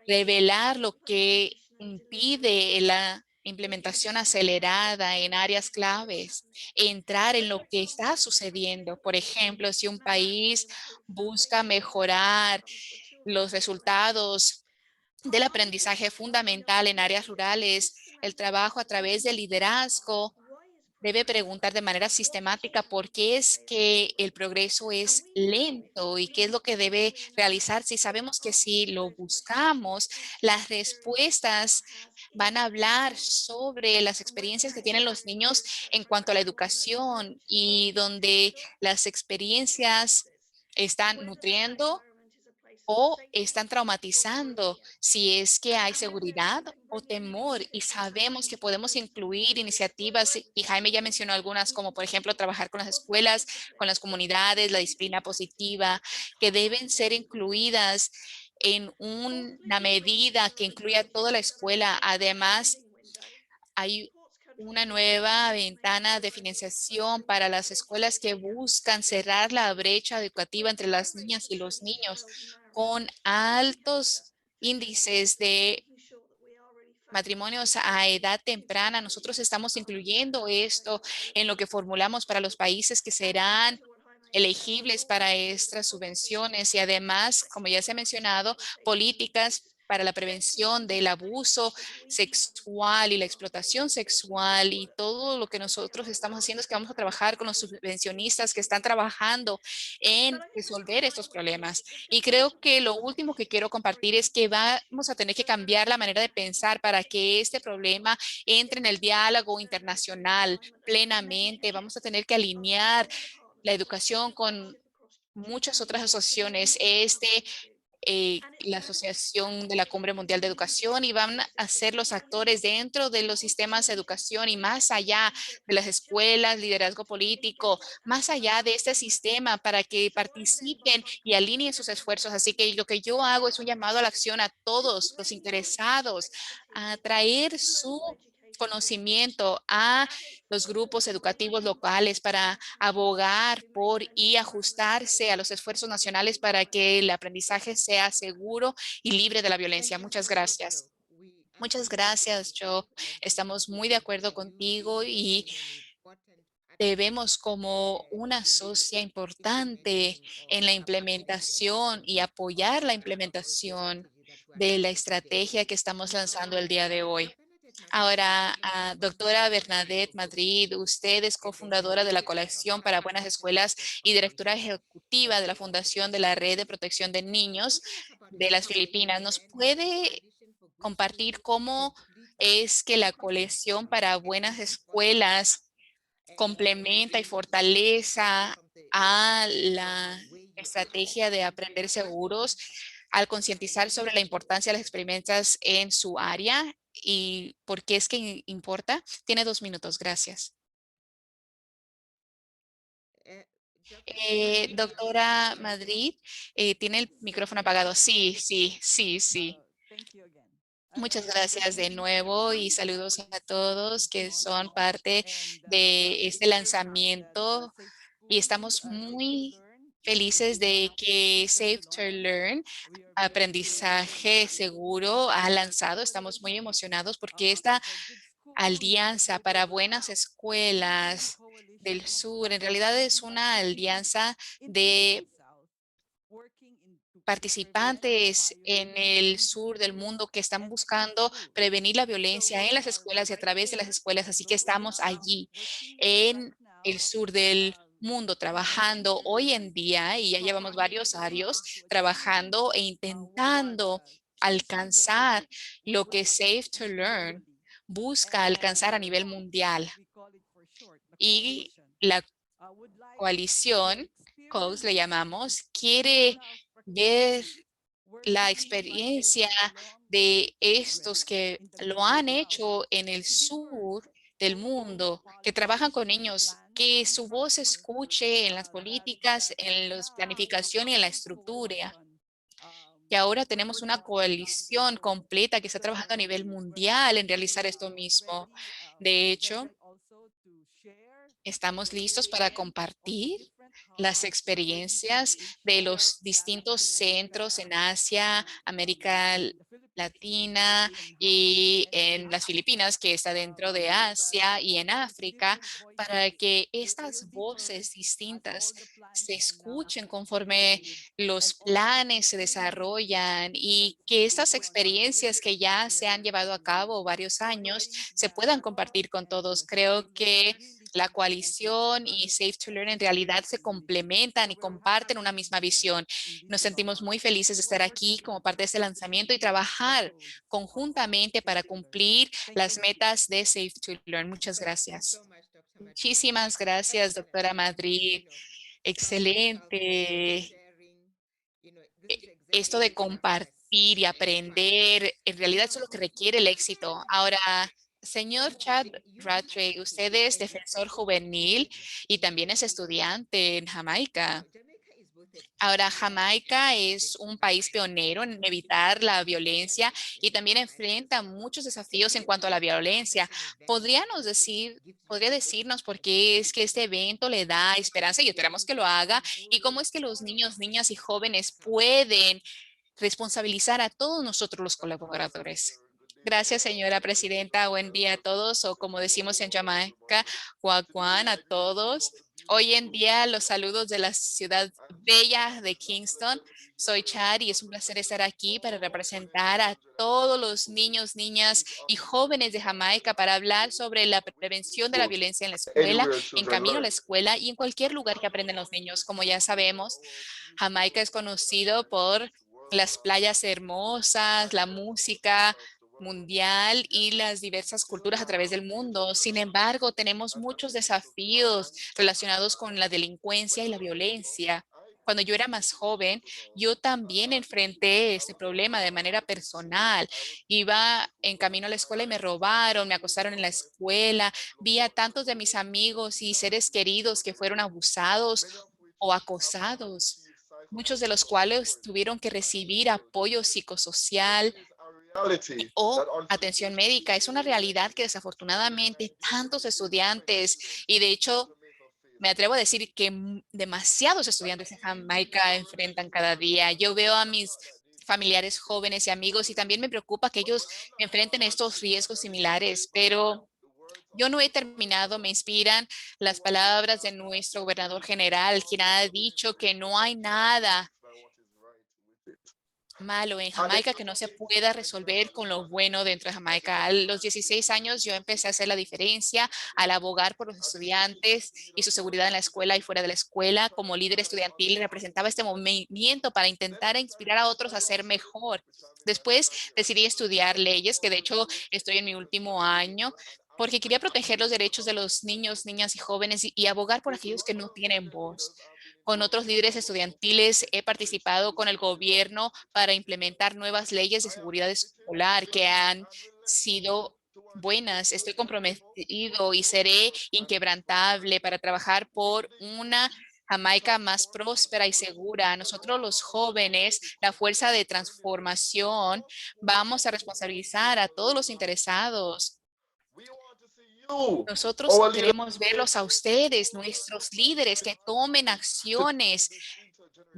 S4: revelar lo que impide la implementación acelerada en áreas claves, entrar en lo que está sucediendo. Por ejemplo, si un país busca mejorar los resultados del aprendizaje fundamental en áreas rurales, el trabajo a través del liderazgo debe preguntar de manera sistemática por qué es que el progreso es lento y qué es lo que debe realizar. Si sabemos que si lo buscamos, las respuestas van a hablar sobre las experiencias que tienen los niños en cuanto a la educación y donde las experiencias están nutriendo o están traumatizando, si es que hay seguridad o temor y sabemos que podemos incluir iniciativas y Jaime ya mencionó algunas como por ejemplo trabajar con las escuelas, con las comunidades, la disciplina positiva, que deben ser incluidas en una medida que incluya toda la escuela. Además, hay una nueva ventana de financiación para las escuelas que buscan cerrar la brecha educativa entre las niñas y los niños con altos índices de matrimonios a edad temprana. Nosotros estamos incluyendo esto en lo que formulamos para los países que serán elegibles para estas subvenciones y además, como ya se ha mencionado, políticas para la prevención del abuso sexual y la explotación sexual y todo lo que nosotros estamos haciendo es que vamos a trabajar con los subvencionistas que están trabajando en resolver estos problemas. Y creo que lo último que quiero compartir es que vamos a tener que cambiar la manera de pensar para que este problema entre en el diálogo internacional plenamente. Vamos a tener que alinear la educación con muchas otras asociaciones, la Asociación de la Cumbre Mundial de Educación y van a ser los actores dentro de los sistemas de educación y más allá de las escuelas, liderazgo político, más allá de este sistema para que participen y alineen sus esfuerzos. Así que lo que yo hago es un llamado a la acción a todos los interesados a traer su conocimiento a los grupos educativos locales para abogar por y ajustarse a los esfuerzos nacionales para que el aprendizaje sea seguro y libre de la violencia. Muchas gracias. Muchas gracias, Joe. Estamos muy de acuerdo contigo y te vemos como una socia importante en la implementación y apoyar la implementación de la estrategia que estamos lanzando el día de hoy. Ahora, doctora Bernadette Madrid, usted es cofundadora de la Coalición para Buenas Escuelas y directora ejecutiva de la Fundación de la Red de Protección de Niños de las Filipinas. ¿Nos puede compartir cómo es que la Coalición para Buenas Escuelas complementa y fortaleza a la estrategia de aprender seguros al concientizar sobre la importancia de las experiencias en su área y por qué es que importa? Tiene 2 minutos, gracias. Doctora Madrid, tiene el micrófono apagado. Sí, sí, sí, sí. Muchas gracias de nuevo y saludos a todos que son parte de este lanzamiento y estamos muy felices de que Safe to Learn, aprendizaje seguro, ha lanzado. Estamos muy emocionados porque esta alianza para buenas escuelas del sur en realidad es una alianza de participantes en el sur del mundo que están buscando prevenir la violencia en las escuelas y a través de las escuelas. Así que estamos allí en el sur del mundo trabajando hoy en día y ya llevamos varios años trabajando e intentando alcanzar lo que Safe to Learn busca alcanzar a nivel mundial. Y la coalición, COAS le llamamos, quiere ver la experiencia de estos que lo han hecho en el sur del mundo, que trabajan con niños, que su voz se escuche en las políticas, en la planificación y en la estructura. que ahora tenemos una coalición completa que está trabajando a nivel mundial en realizar esto mismo. De hecho, estamos listos para compartir las experiencias de los distintos centros en Asia, América Latina y en las Filipinas, que está dentro de Asia, y en África, para que estas voces distintas se escuchen conforme los planes se desarrollan y que estas experiencias que ya se han llevado a cabo varios años se puedan compartir con todos. Creo que la coalición y Safe to Learn en realidad se complementan y comparten una misma visión. Nos sentimos muy felices de estar aquí como parte de este lanzamiento y trabajar conjuntamente para cumplir las metas de Safe to Learn. Muchas gracias. Muchísimas gracias, doctora Madrid. Excelente. Esto de compartir y aprender, en realidad eso es lo que requiere el éxito. Ahora, señor Chad Rattray, usted es defensor juvenil y también es estudiante en Jamaica. Ahora, Jamaica es un país pionero en evitar la violencia y también enfrenta muchos desafíos en cuanto a la violencia. ¿Podría decirnos por qué es que este evento le da esperanza y esperamos que lo haga? ¿Y cómo es que los niños, niñas y jóvenes pueden responsabilizar a todos nosotros los colaboradores? Gracias, señora presidenta. Buen día a todos, o como decimos en Jamaica, Wagwan a todos. Hoy en día los saludos de la ciudad bella de Kingston. Soy Chad y es un placer estar aquí para representar a todos los niños, niñas y jóvenes de Jamaica para hablar sobre la prevención de la violencia en la escuela, en camino a la escuela y en cualquier lugar que aprenden los niños. Como ya sabemos, Jamaica es conocido por las playas hermosas, la música mundial y las diversas culturas a través del mundo. Sin embargo, tenemos muchos desafíos relacionados con la delincuencia y la violencia. Cuando yo era más joven, yo también enfrenté este problema de manera personal. Iba en camino a la escuela y me robaron, me acosaron en la escuela. Vi a tantos de mis amigos y seres queridos que fueron abusados o acosados, muchos de los cuales tuvieron que recibir apoyo psicosocial o atención médica. Es una realidad que desafortunadamente tantos estudiantes, y de hecho me atrevo a decir que demasiados estudiantes en Jamaica enfrentan cada día. Yo veo a mis familiares jóvenes y amigos y también me preocupa que ellos enfrenten estos riesgos similares, pero yo no he terminado. Me inspiran las palabras de nuestro gobernador general, quien ha dicho que no hay nada malo en Jamaica que no se pueda resolver con lo bueno dentro de Jamaica. A los 16 años yo empecé a hacer la diferencia al abogar por los estudiantes y su seguridad en la escuela y fuera de la escuela. Como líder estudiantil representaba este movimiento para intentar inspirar a otros a ser mejor. Después decidí estudiar leyes, que de hecho estoy en mi último año, porque quería proteger los derechos de los niños, niñas y jóvenes y abogar por aquellos que no tienen voz. Con otros líderes estudiantiles he participado con el gobierno para implementar nuevas leyes de seguridad escolar que han sido buenas. Estoy comprometido y seré inquebrantable para trabajar por una Jamaica más próspera y segura. Nosotros los jóvenes, la fuerza de transformación, vamos a responsabilizar a todos los interesados. Nosotros queremos verlos a ustedes, nuestros líderes, que tomen acciones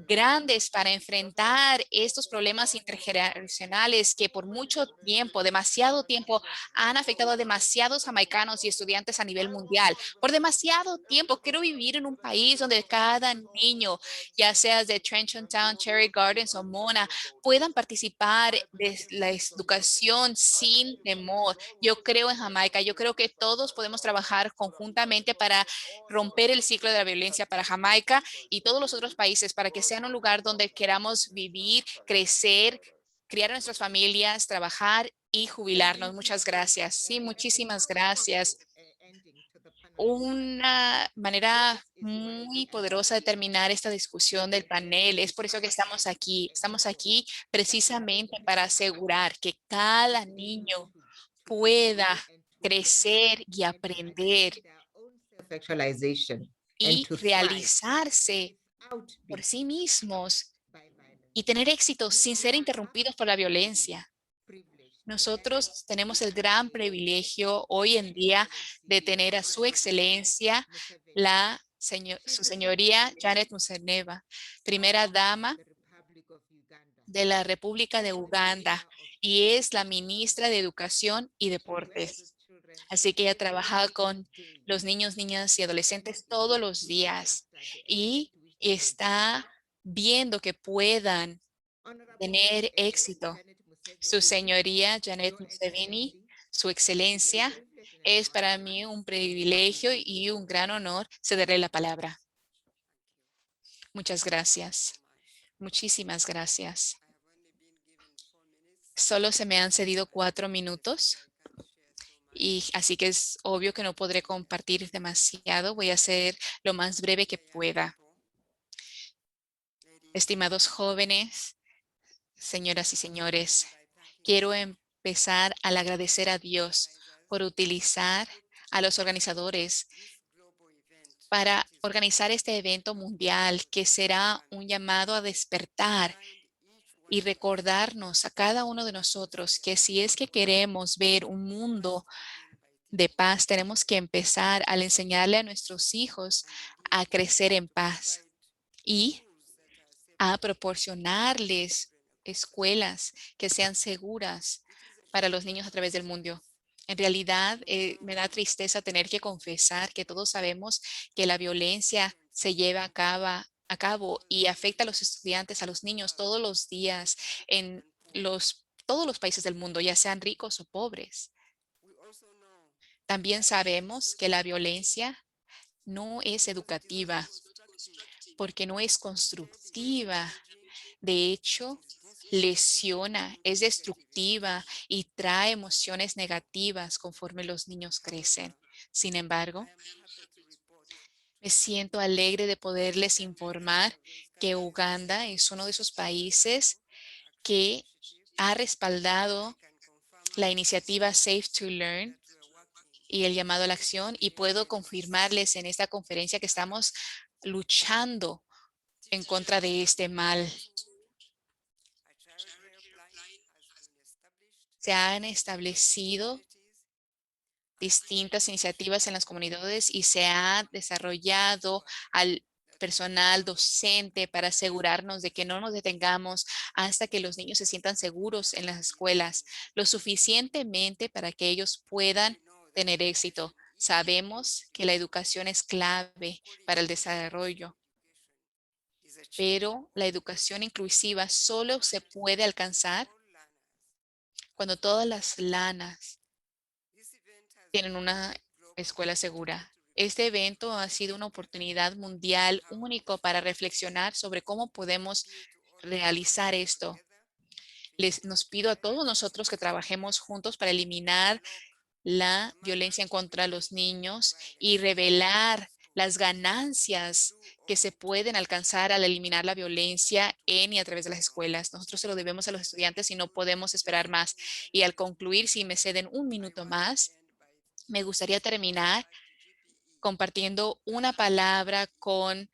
S4: grandes para enfrentar estos problemas intergeneracionales que por mucho tiempo, demasiado tiempo, han afectado a demasiados jamaicanos y estudiantes a nivel mundial. Por demasiado tiempo quiero vivir en un país donde cada niño, ya sea de Trenchon Town, Cherry Gardens o Mona, puedan participar de la educación sin temor. Yo creo en Jamaica, yo creo que todos podemos trabajar conjuntamente para romper el ciclo de la violencia para Jamaica y todos los otros países, para que sean un lugar donde queramos vivir, crecer, criar a nuestras familias, trabajar y jubilarnos. Muchas gracias. Sí, muchísimas gracias. Una manera muy poderosa de terminar esta discusión del panel. Es por eso que estamos aquí. Estamos aquí precisamente para asegurar que cada niño pueda crecer y aprender y realizarse por sí mismos y tener éxito sin ser interrumpidos por la violencia. Nosotros tenemos el gran privilegio hoy en día de tener a su excelencia, su señoría Janet Musoneva, primera dama de la República de Uganda, y es la ministra de Educación y Deportes. Así que ella trabaja con los niños, niñas y adolescentes todos los días y está viendo que puedan tener éxito. Su señoría Janet Museveni, su excelencia, es para mí un privilegio y un gran honor cederle la palabra. Muchas gracias. Muchísimas gracias. Solo se me han cedido 4 minutos y así que es obvio que no podré compartir demasiado. Voy a ser lo más breve que pueda. Estimados jóvenes, señoras y señores, quiero empezar al agradecer a Dios por utilizar a los organizadores para organizar este evento mundial que será un llamado a despertar y recordarnos a cada uno de nosotros que si es que queremos ver un mundo de paz, tenemos que empezar al enseñarle a nuestros hijos a crecer en paz y a proporcionarles escuelas que sean seguras para los niños a través del mundo. En realidad, me da tristeza tener que confesar que todos sabemos que la violencia se lleva a cabo y afecta a los estudiantes, a los niños todos los días en todos los países del mundo, ya sean ricos o pobres. También sabemos que la violencia no es educativa porque no es constructiva. De hecho, lesiona, es destructiva y trae emociones negativas conforme los niños crecen. Sin embargo, me siento alegre de poderles informar que Uganda es uno de esos países que ha respaldado la iniciativa Safe to Learn y el llamado a la acción, y puedo confirmarles en esta conferencia que estamos luchando en contra de este mal. Se han establecido distintas iniciativas en las comunidades y se ha desarrollado al personal docente para asegurarnos de que no nos detengamos hasta que los niños se sientan seguros en las escuelas, lo suficientemente para que ellos puedan tener éxito. Sabemos que la educación es clave para el desarrollo, pero la educación inclusiva solo se puede alcanzar cuando todas las lanas tienen una escuela segura. Este evento ha sido una oportunidad mundial único para reflexionar sobre cómo podemos realizar esto. Nos pido a todos nosotros que trabajemos juntos para eliminar la violencia en contra de los niños y revelar las ganancias que se pueden alcanzar al eliminar la violencia en y a través de las escuelas. Nosotros se lo debemos a los estudiantes y no podemos esperar más. Y al concluir, si me ceden un minuto más, me gustaría terminar compartiendo una palabra con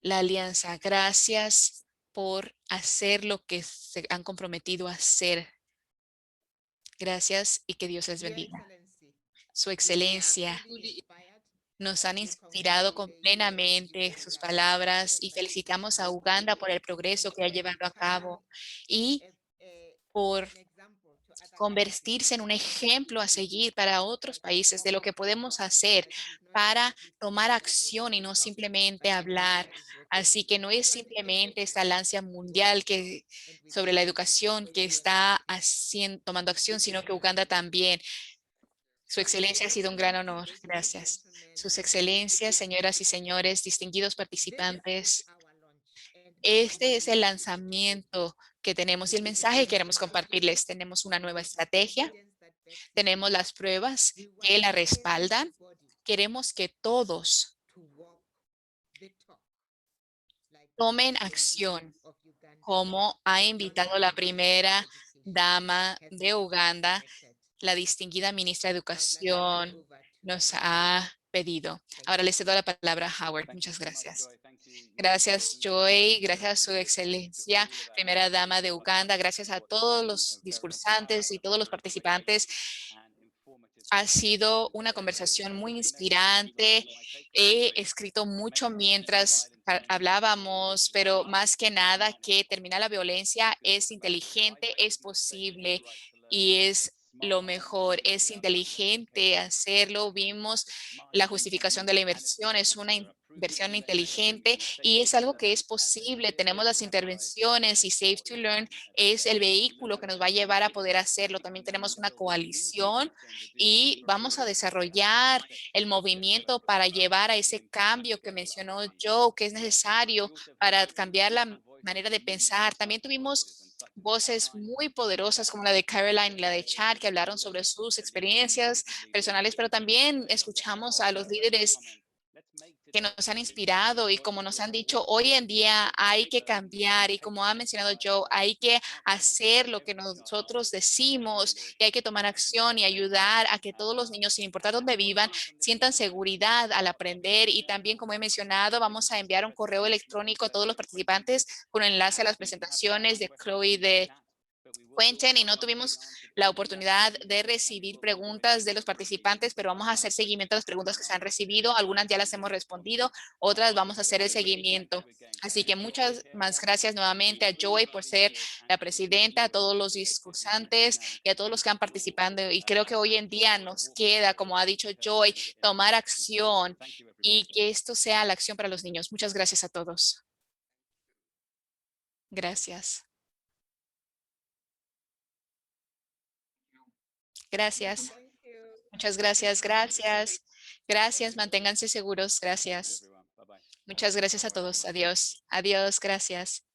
S4: la alianza. Gracias por hacer lo que se han comprometido a hacer. Gracias y que Dios les bendiga. Su excelencia, nos han inspirado plenamente sus palabras y felicitamos a Uganda por el progreso que ha llevado a cabo y por convertirse en un ejemplo a seguir para otros países de lo que podemos hacer para tomar acción y no simplemente hablar. Así que no es simplemente esta alianza mundial sobre la educación que está tomando acción, sino que Uganda también. Su excelencia ha sido un gran honor. Gracias. Sus excelencias, señoras y señores, distinguidos participantes, este es el lanzamiento que tenemos y el mensaje que queremos compartirles. Tenemos una nueva estrategia, tenemos las pruebas que la respaldan. Queremos que todos tomen acción, como ha invitado la primera dama de Uganda, la distinguida ministra de Educación, nos ha pedido. Ahora le cedo la palabra a Howard. Muchas gracias. Gracias, Joy. Gracias a su excelencia, primera dama de Uganda. Gracias a todos los discursantes y todos los participantes. Ha sido una conversación muy inspirante. He escrito mucho mientras hablábamos, pero más que nada que terminar la violencia es inteligente, es posible y es lo mejor. Es inteligente hacerlo. Vimos la justificación de la inversión. Es una inversión inteligente y es algo que es posible. Tenemos las intervenciones y Safe to Learn es el vehículo que nos va a llevar a poder hacerlo. También tenemos una coalición y vamos a desarrollar el movimiento para llevar a ese cambio que mencionó Joe, que es necesario para cambiar la manera de pensar. También tuvimos voces muy poderosas como la de Caroline y la de Chad, que hablaron sobre sus experiencias personales, pero también escuchamos a los líderes que nos han inspirado y como nos han dicho, hoy en día hay que cambiar y como ha mencionado Joe, hay que hacer lo que nosotros decimos y hay que tomar acción y ayudar a que todos los niños, sin importar dónde vivan, sientan seguridad al aprender. Y también, como he mencionado, vamos a enviar un correo electrónico a todos los participantes con enlace a las presentaciones de Chloe de Quentin, y no tuvimos la oportunidad de recibir preguntas de los participantes, pero vamos a hacer seguimiento a las preguntas que se han recibido. Algunas ya las hemos respondido, otras vamos a hacer el seguimiento. Así que muchas más gracias nuevamente a Joy por ser la presidenta, a todos los discursantes y a todos los que han participado. Y creo que hoy en día nos queda, como ha dicho Joy, tomar acción y que esto sea la acción para los niños. Muchas gracias a todos. Gracias. Gracias.
S3: Thank you.
S4: Muchas gracias. Gracias. Gracias. Manténganse seguros. Gracias. Muchas gracias a todos. Adiós. Adiós. Gracias.